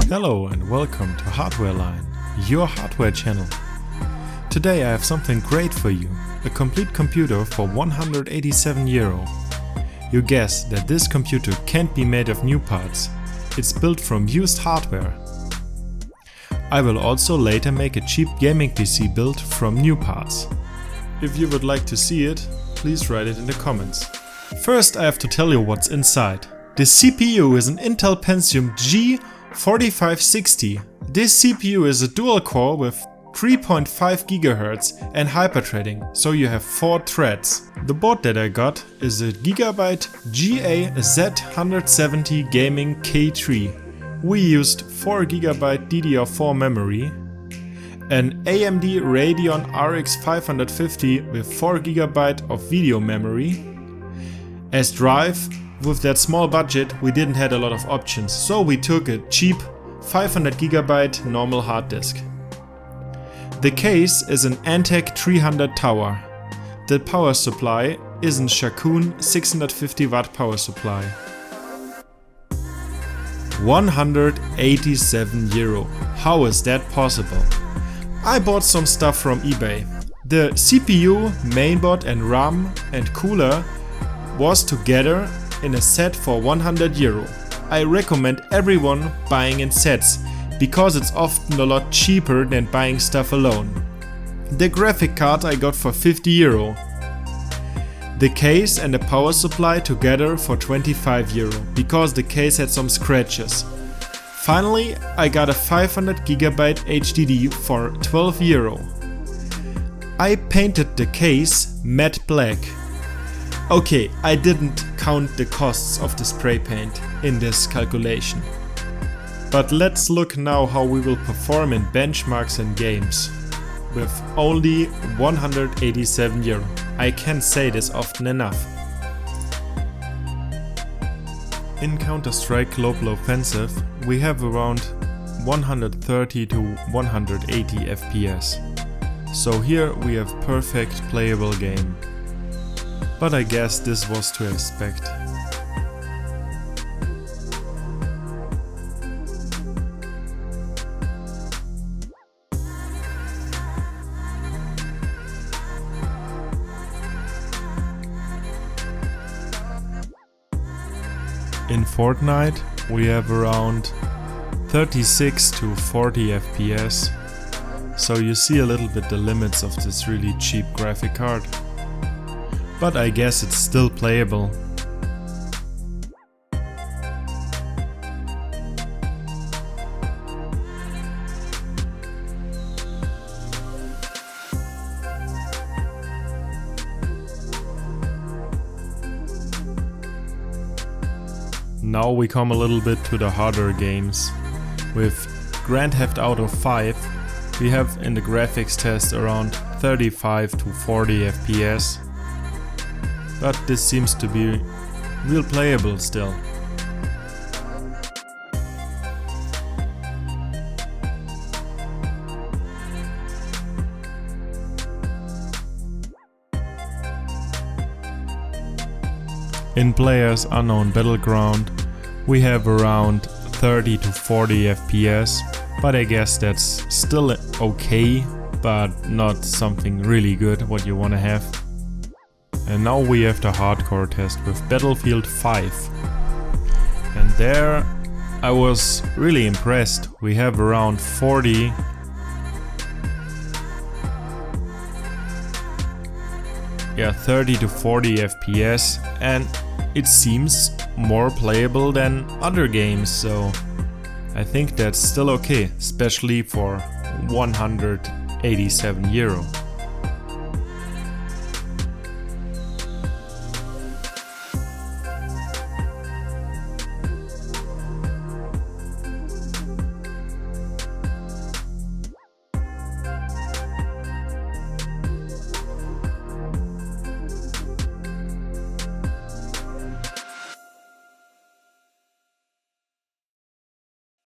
Hello and welcome to Hardware Line, your hardware channel. Today I have something great for you, a complete computer for 187 euro. You guess that this computer can't be made of new parts, it's built from used hardware. I will also later make a cheap gaming PC built from new parts. If you would like to see it, please write it in the comments. First I have to tell you what's inside. The CPU is an Intel Pentium G4560. This CPU is a dual core with 3.5 GHz and hyperthreading, so you have 4 threads. The board that I got is a Gigabyte GA-Z170 Gaming K3. We used 4 GB DDR4 memory, an AMD Radeon RX 550 with 4 GB of video memory. As drive, with that small budget we didn't have a lot of options, so we took a cheap 500 GB normal hard disk. The case is an Antec 300 tower. The power supply is an Shakun 650 watt power supply. 187 euro. How is that possible? I bought some stuff from eBay. The CPU, mainboard and RAM and cooler was together in a set for 100 euro. I recommend everyone buying in sets, because it's often a lot cheaper than buying stuff alone. The graphic card I got for 50 euro. The case and the power supply together for 25 euro, because the case had some scratches. Finally, I got a 500 GB HDD for 12 euro. I painted the case matte black. Okay, I didn't count the costs of the spray paint in this calculation. But let's look now how we will perform in benchmarks and games. With only 187 euro. I can't say this often enough. In Counter-Strike Global Offensive we have around 130 to 180 FPS. So here we have perfect playable game. But I guess this was to expect. In Fortnite we have around 36 to 40 FPS. So you see a little bit the limits of this really cheap graphic card. But I guess it's still playable. Now we come a little bit to the harder games. With Grand Theft Auto 5 we have in the graphics test around 35 to 40 FPS. But this seems to be real playable still. In PlayerUnknown's Battleground we have around 30 to 40 FPS, but I guess that's still okay, but not something really good what you wanna have. And now we have the hardcore test with Battlefield 5. And there I was really impressed. We have around 30 to 40 FPS, and it seems more playable than other games, so I think that's still okay, especially for 187 euro.